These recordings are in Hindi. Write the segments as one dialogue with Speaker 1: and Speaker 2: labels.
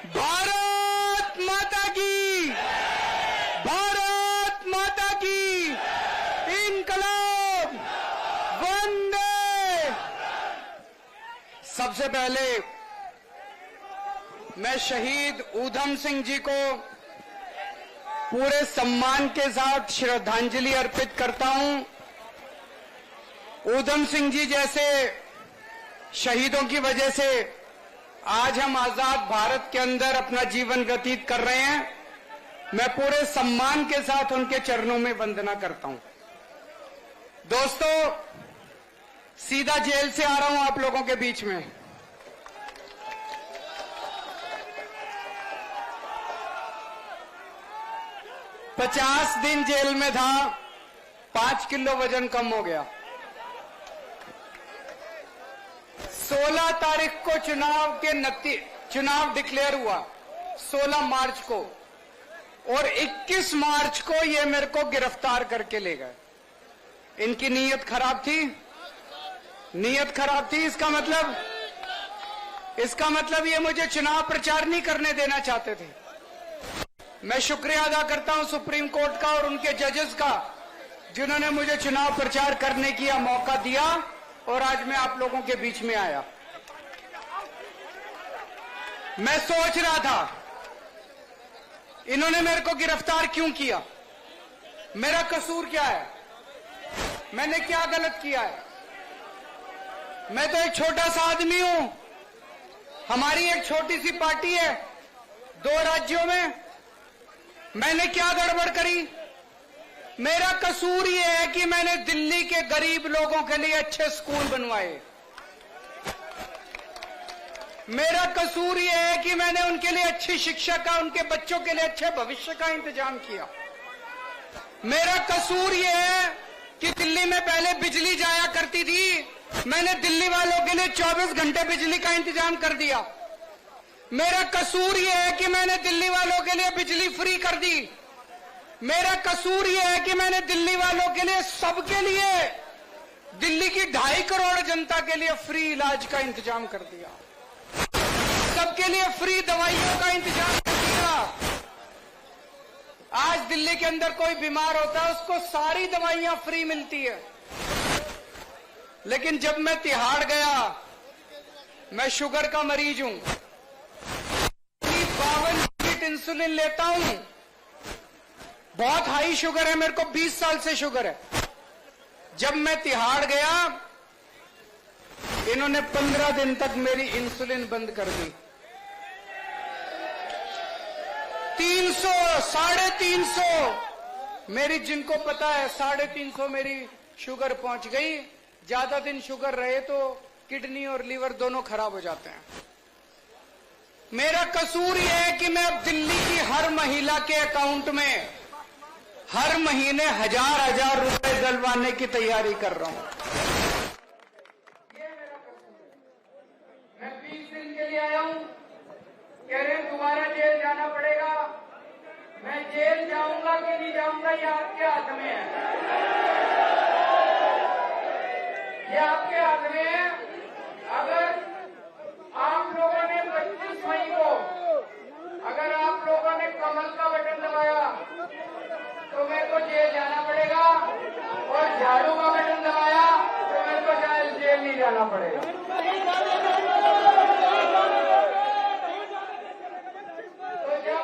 Speaker 1: भारत माता की, भारत माता की, इनकलाब, वंदे। सबसे पहले मैं शहीद ऊधम सिंह जी को पूरे सम्मान के साथ श्रद्धांजलि अर्पित करता हूं। ऊधम सिंह जी जैसे शहीदों की वजह से आज हम आजाद भारत के अंदर अपना जीवन व्यतीत कर रहे हैं। मैं पूरे सम्मान के साथ उनके चरणों में वंदना करता हूं। दोस्तों, सीधा जेल से आ रहा हूं आप लोगों के बीच में। पचास दिन जेल में था, 5 किलो वजन कम हो गया। 16 तारीख को चुनाव डिक्लेयर हुआ, 16 मार्च को, और 21 मार्च को ये मेरे को गिरफ्तार करके ले गए। इनकी नीयत खराब थी, नीयत खराब थी। इसका मतलब ये मुझे चुनाव प्रचार नहीं करने देना चाहते थे। मैं शुक्रिया अदा करता हूं सुप्रीम कोर्ट का और उनके जजेस का, जिन्होंने मुझे चुनाव प्रचार करने की मौका दिया और आज मैं आप लोगों के बीच में आया। मैं सोच रहा था इन्होंने मेरे को गिरफ्तार क्यों किया, मेरा कसूर क्या है, मैंने क्या गलत किया है। मैं तो एक छोटा सा आदमी हूं, हमारी एक छोटी सी पार्टी है 2 राज्यों में। मैंने क्या गड़बड़ करी? मेरा कसूर यह है कि मैंने दिल्ली के गरीब लोगों के लिए अच्छे स्कूल बनवाए। मेरा कसूर यह है कि मैंने उनके लिए अच्छी शिक्षा का, उनके बच्चों के लिए अच्छे भविष्य का इंतजाम किया। मेरा कसूर यह है कि दिल्ली में पहले बिजली जाया करती थी, मैंने दिल्ली वालों के लिए 24 घंटे बिजली का इंतजाम कर दिया। मेरा कसूर यह है कि मैंने दिल्ली वालों के लिए बिजली फ्री कर दी। मेरा कसूर यह है कि मैंने दिल्ली वालों के लिए, सबके लिए, दिल्ली की 2.5 करोड़ जनता के लिए फ्री इलाज का इंतजाम कर दिया, सबके लिए फ्री दवाइयों का इंतजाम कर दिया। आज दिल्ली के अंदर कोई बीमार होता है, उसको सारी दवाइयां फ्री मिलती है। लेकिन जब मैं तिहाड़ गया, मैं शुगर का मरीज हूं, 52 यूनिट इंसुलिन लेता हूं, बहुत हाई शुगर है, मेरे को 20 साल से शुगर है। जब मैं तिहाड़ गया, इन्होंने 15 दिन तक मेरी इंसुलिन बंद कर दी। 300, 350 मेरी, जिनको पता है 350 मेरी शुगर पहुंच गई। ज्यादा दिन शुगर रहे तो किडनी और लीवर दोनों खराब हो जाते हैं। मेरा कसूर यह है कि मैं अब दिल्ली की हर महिला के अकाउंट में हर महीने 1000 रुपए डलवाने की तैयारी कर रहा हूं। ये मेरा कसूर है। मैं 20 दिन के लिए आया हूं, कह रहे हैं दोबारा जेल जाना पड़ेगा। मैं जेल जाऊंगा कि नहीं जाऊंगा ये आपके हाथ में है, ये आपके हाथ में है। अगर आप लोगों ने 25 मई को, अगर आप लोगों ने कमल का बटन दबाया तो मेरे को जेल जाना पड़ेगा, और झाड़ू का बटन दबाया तो मेरे को जेल नहीं जाना पड़ेगा। तो जब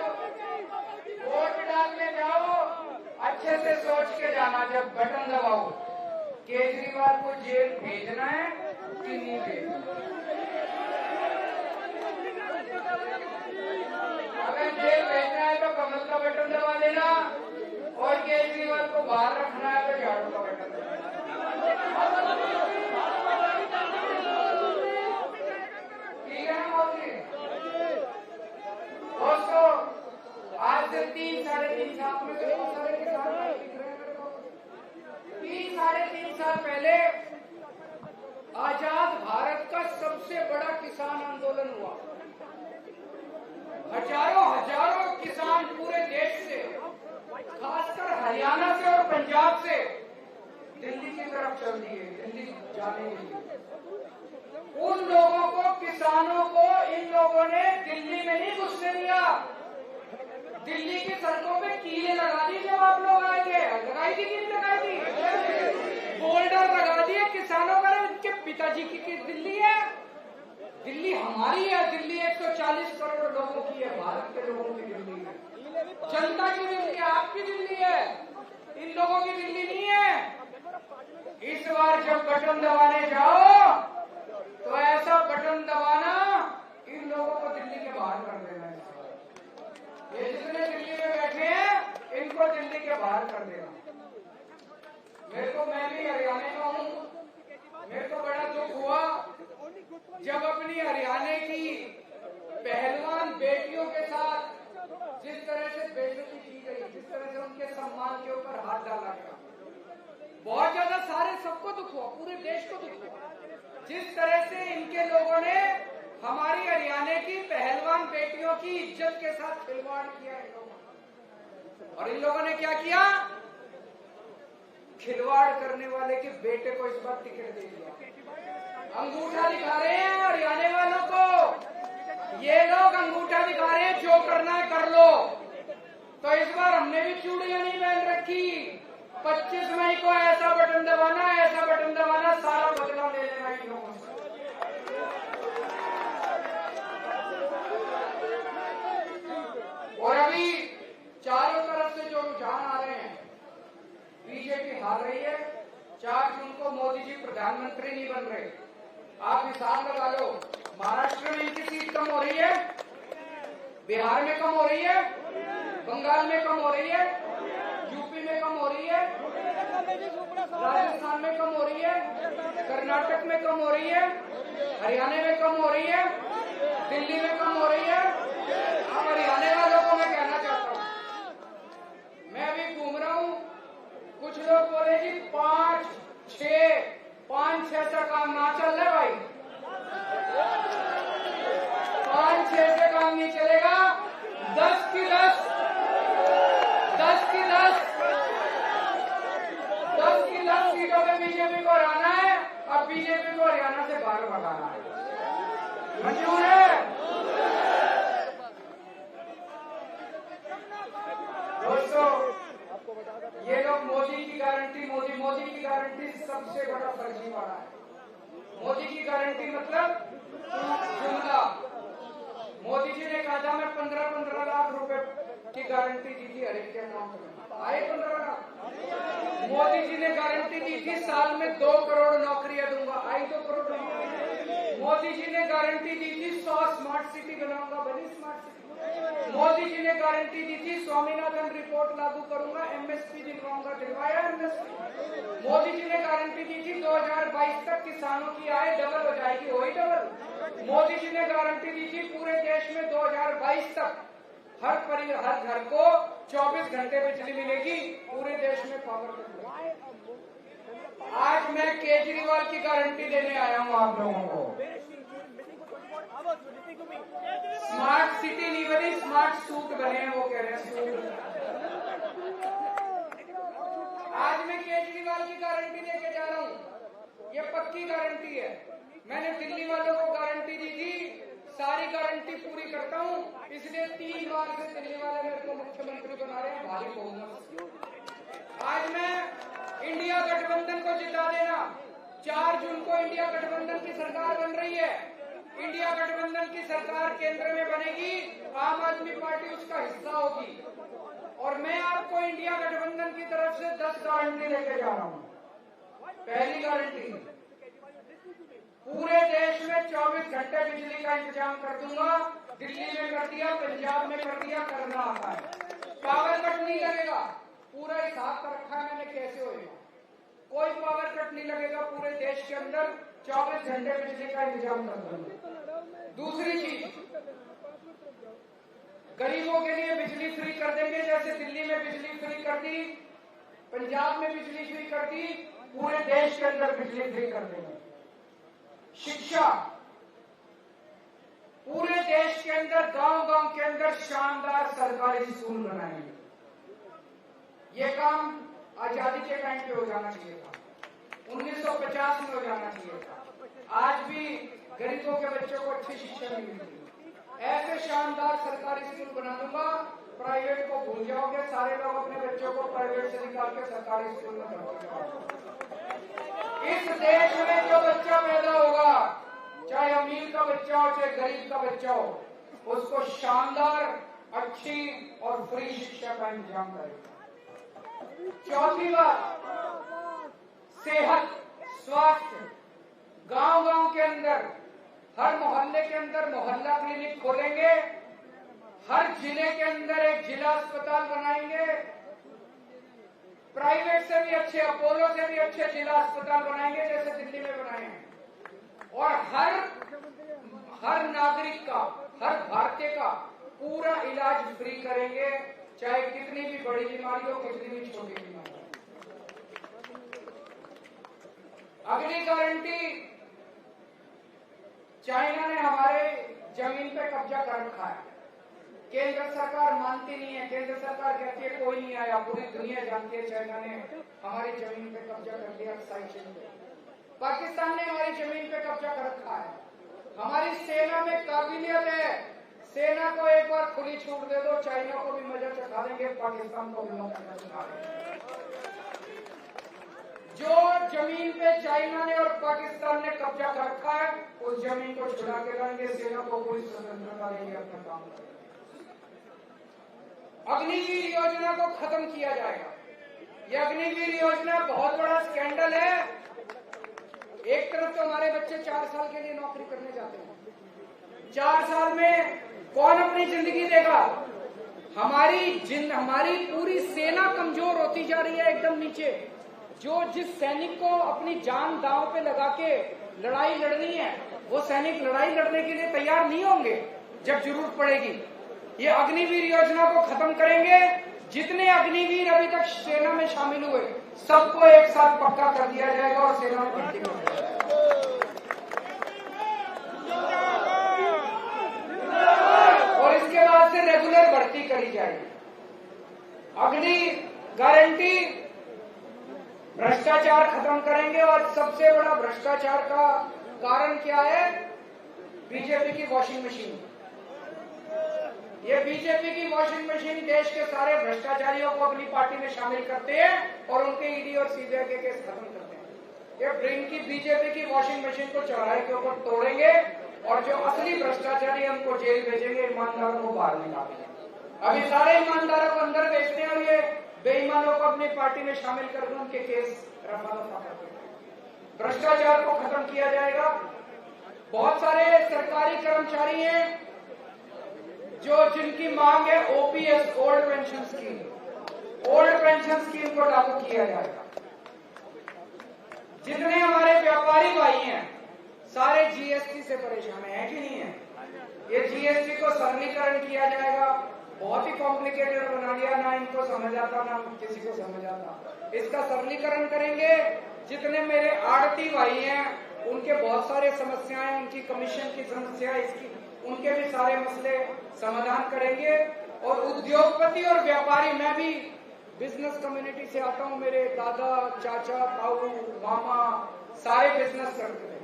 Speaker 1: वोट डालने जाओ, अच्छे से सोच के जाना। जब बटन दबाओ, केजरीवाल को जेल भेजना है कि नहीं भेजना। अगर जेल भेजना है तो कमल का बटन दबा देना, और केजरीवाल को बाहर रखना है तो झाड़ू का बटन दबा देना। ठीक है ना मोदी? दोस्तों, आज से 3-3.5 साल में बहुत सारे किसान दिख रहे हैं मेरे को। 3-3.5 साल पहले आजाद भारत का सबसे बड़ा किसान आंदोलन हुआ। हजारों किसान पूरे देश से, खासकर हरियाणा से और पंजाब से, दिल्ली की तरफ चल दिए, दिल्ली जाने के लिए। उन लोगों को, किसानों को, इन लोगों ने दिल्ली में नहीं घुसने दिल्ली की सड़कों पे कीलें लगा दी जब आप लोग आए थे, लगाई थी कि नहीं लगाई थी? बोल्डर लगा दिए किसानों का, उनके पिताजी की दिल्ली है। दिल्ली हमारी है, दिल्ली 140 करोड़ लोगों की है, भारत के लोगों की दिल्ली है, जनता की दिल्ली है, आपकी दिल्ली है, इन लोगों की दिल्ली नहीं है। इस बार जब बटन दबाने जाओ तो ऐसा बटन दबाना इन लोगों को दिल्ली के बाहर कर देना है। ये जितने दिल्ली में बैठे हैं इनको दिल्ली के बाहर कर देना। मैं भी हरियाणा का हूँ, मेरे को बड़ा दुख हुआ जब अपनी हरियाणा की पहलवान बेटियों के साथ जिस तरह से बेइज्जती की गई, जिस तरह से उनके सम्मान के ऊपर हाथ डाला गया, बहुत ज्यादा सारे सबको दुख हुआ, पूरे देश को दुख हुआ। जिस तरह से इनके लोगों ने हमारी हरियाणा की पहलवान बेटियों की इज्जत के साथ खिलवाड़ किया इन लोगों ने। और इन लोगों ने क्या किया? खिलवाड़ करने वाले के बेटे को इस बार टिकट दे दिया। अंगूठा दिखा रहे हैं हरियाणा वालों को, ये लोग अंगूठा दिखा रहे हैं, जो करना है कर लो। तो इस बार हमने भी चूड़ियां नहीं पहन रखी। 25 मई को ऐसा बटन दबाना, ऐसा बटन दबाना, सारा बदला ले लेना इन लोगों से। और अभी चारों तरफ से जो रुझान आ रहे हैं, बीजेपी हार रही है, 4 जून को मोदी जी प्रधानमंत्री नहीं बन रहे। आप हिसाब लगा लो, महाराष्ट्र में इनकी सीट कम हो रही है, बिहार में कम हो रही है, बंगाल में कम हो रही है, यूपी में कम हो रही है, राजस्थान में कम हो रही है, कर्नाटक में कम हो रही है, हरियाणा में कम हो रही है, दिल्ली में कम हो रही है। अब हरियाणा वालों को मैं कहना चाहता हूँ, मैं अभी घूम रहा हूँ, कुछ लोग बोले जी 5-6 से काम ना चल रहा भाई, 5-6 से काम नहीं चलेगा, 10 की 10 सीटों पे बीजेपी को हराना है। अब बीजेपी को हरियाणा से बाहर भगाना है, मंजूर है? दोस्तों, ये लोग मोदी की गारंटी, मोदी की गारंटी सबसे बड़ा फर्जीवाड़ा है। मोदी की गारंटी मतलब जुमला। मोदी जी ने कहा था मैं 15-15 लाख रुपए की गारंटी दी थी हर एक के अकाउंट में, आए 15 लाख। मोदी जी ने गारंटी दी थी साल में 2 करोड़ नौकरियां दूंगा, आई 2 करोड़ नौकरियां। मोदी जी ने गारंटी दी थी 100 स्मार्ट सिटी बनाऊंगा, बनी स्मार्ट सिटी। मोदी जी ने गारंटी दी थी स्वामीनाथन रिपोर्ट लागू करूंगा, एमएसपी दिलवाऊंगा, दिलवाया एमएसपी। मोदी जी ने गारंटी दी थी 2022 तक किसानों की आय डबल हो जाएगी, वही डबल। मोदी जी ने गारंटी दी थी पूरे देश में 2022 तक हर घर को 24 घंटे बिजली मिलेगी, पूरे देश में पावर कट। आज मैं केजरीवाल की गारंटी देने आया हूं आप लोगों को। स्मार्ट सिटी नहीं बनी, स्मार्ट सूट बने हैं, वो कह रहे हैं सूट। आज मैं केजरीवाल की गारंटी देके जा रहा हूं, ये पक्की गारंटी है। मैंने दिल्ली वालों को गारंटी दी थी, सारी गारंटी पूरी करता हूं, इसलिए 3 बार से दिल्ली वाले मेरे को मुख्यमंत्री बना रहे हैं, भारी बहुमत। आज मैं इंडिया गठबंधन को जिता देना। 4 जून को इंडिया गठबंधन की सरकार बन रही है। इंडिया गठबंधन की सरकार केंद्र में बनेगी, आम आदमी पार्टी उसका हिस्सा होगी। और मैं आपको इंडिया गठबंधन की तरफ से 10 गारंटी लेके जा रहा हूं। पहली गारंटी, पूरे देश में 24 घंटे बिजली का इंतजाम कर दूंगा। दिल्ली में कर दिया, पंजाब में कर दिया, करना आता है। पावर कट नहीं लगेगा, पूरा हिसाब कर रखा है मैंने कैसे होगा। कोई पावर कट नहीं लगेगा, पूरे देश के अंदर 24 घंटे बिजली का इंतजाम कर दूंगा। दूसरी चीज, गरीबों के लिए बिजली फ्री कर देंगे, जैसे दिल्ली में बिजली फ्री कर दी, पंजाब में बिजली फ्री कर दी, पूरे देश के अंदर बिजली फ्री कर देंगे। शिक्षा, पूरे देश के अंदर गांव-गांव के अंदर शानदार सरकारी स्कूल बनाएंगे। ये काम आजादी के टाइम पे हो जाना चाहिए था, 1950 में हो जाना चाहिए था। आज भी गरीबों के बच्चों को अच्छी शिक्षा नहीं मिलती। ऐसे शानदार सरकारी स्कूल बना दूंगा, प्राइवेट को भूल जाओगे, सारे लोग अपने बच्चों को प्राइवेट से निकाल के सरकारी स्कूल में भर्ती। इस देश में जो बच्चा पैदा होगा, चाहे अमीर का बच्चा हो चाहे गरीब का बच्चा हो, उसको शानदार, अच्छी और फ्री शिक्षा का इंतजाम करेगा। चौथी बात, सेहत, स्वास्थ्य। गांव-गांव के अंदर, हर मोहल्ले के अंदर मोहल्ला क्लिनिक खोलेंगे, हर जिले के अंदर एक जिला अस्पताल बनाएंगे, प्राइवेट से भी अच्छे, अपोलो से भी अच्छे जिला अस्पताल बनाएंगे जैसे दिल्ली में बनाए हैं। और हर नागरिक का, हर भारतीय का पूरा इलाज फ्री करेंगे, चाहे कितनी भी बड़ी बीमारी हो, कितनी भी छोटी बीमारी हो। अगली गारंटी, चाइना ने हमारे जमीन पे कब्जा कर रखा है। केंद्र सरकार मानती नहीं है, केंद्र सरकार कहती है कोई नहीं आया, पूरी दुनिया जानती है चाइना ने हमारी जमीन पे कब्जा कर लिया। पाकिस्तान ने हमारी जमीन पे कब्जा कर रखा है। हमारी सेना में काबिलियत है, सेना को एक बार खुली छूट दे दो, चाइना को भी मजा चखा देंगे, पाकिस्तान को भी मजा चखा देंगे। जो जमीन पे चाइना ने और पाकिस्तान ने कब्जा कर रखा है, उस जमीन को छुड़ा के लाएंगे, सेना को पूरी स्वतंत्रता देंगे अपना काम करेंगे। अग्निवीर योजना को खत्म किया जाएगा। यह अग्निवीर योजना बहुत बड़ा स्कैंडल है। एक तरफ तो हमारे बच्चे 4 साल के लिए नौकरी करने जाते हैं, 4 साल में कौन अपनी जिंदगी देगा? हमारी पूरी सेना कमजोर होती जा रही है, एकदम नीचे। जिस सैनिक को अपनी जान दांव पे लगा के लड़ाई लड़नी है, वो सैनिक लड़ाई लड़ने के लिए तैयार नहीं होंगे जब जरूरत पड़ेगी। ये अग्निवीर योजना को खत्म करेंगे। जितने अग्निवीर अभी तक सेना में शामिल हुए, सबको एक साथ पक्का कर दिया जाएगा और सेना में भर्ती कर दिया जाएगा। और इसके बाद से रेगुलर भर्ती करी जाएगी। अगली गारंटी, भ्रष्टाचार खत्म करेंगे। और सबसे बड़ा भ्रष्टाचार का कारण क्या है? बीजेपी की वॉशिंग मशीन। ये बीजेपी की वॉशिंग मशीन देश के सारे भ्रष्टाचारियों को अपनी पार्टी में शामिल करते हैं और उनके ईडी और सीबीआई के केस खत्म करते हैं। ये ब्रिंक की बीजेपी की वॉशिंग मशीन को चौराहे के ऊपर तोड़ेंगे और जो असली भ्रष्टाचारी है उनको जेल भेजेंगे, ईमानदारों को बाहर निकालेंगे। अभी सारे ईमानदारों को अंदर भेजते हैं और ये बेईमानों को अपनी पार्टी में शामिल करके उनके केस रफा दफा करते हैं। भ्रष्टाचार को खत्म किया जाएगा। बहुत सारे सरकारी कर्मचारी हैं जिनकी मांग है OPS, old pension scheme. Old pension scheme को लागू किया जाएगा। जितने हमारे व्यापारी भाई हैं, सारे जीएसटी से परेशान हैं कि नहीं है? ये जीएसटी को सरलीकरण किया जाएगा। बहुत ही कॉम्प्लिकेटेड बना लिया, ना इनको समझ आता ना किसी को समझ आता। इसका सरलीकरण करेंगे। जितने मेरे आड़ती भाई हैं, उनके बहुत सारे समस्याएं, उनकी कमीशन की समस्या, इसकी उनके भी सारे मसले समाधान करेंगे। और उद्योगपति और व्यापारी, मैं भी बिजनेस कम्युनिटी से आता हूं, मेरे दादा, चाचा, ताऊ, मामा सारे बिजनेस करते थे।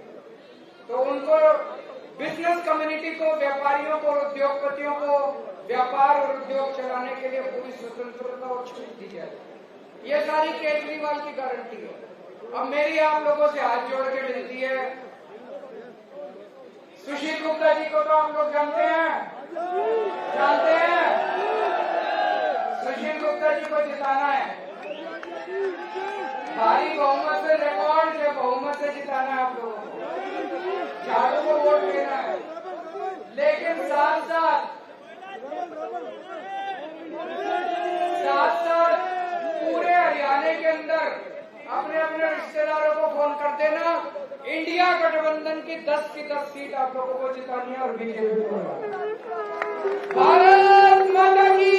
Speaker 1: तो उनको, बिजनेस कम्युनिटी को, व्यापारियों को और उद्योगपतियों को व्यापार और उद्योग चलाने के लिए पूरी स्वतंत्रता और छूट दी जाए। ये सारी केजरीवाल की गारंटी है। अब मेरी आप लोगों से हाथ जोड़ के विनती है, सुशील गुप्ता जी को तो आप लोग जानते हैं, सुशील गुप्ता जी को जिताना है। भारी बहुमत से, रिकॉर्ड से बहुमत से जिताना है आप लोगों को। झाड़ू को वोट देना है, लेकिन साथ साथ पूरे हरियाणा के अंदर अपने अपने रिश्तेदारों को फोन कर देना। इंडिया गठबंधन की 10 की 10 सीट आप लोगों को जितानी है और बीजेपी को। भारत माता की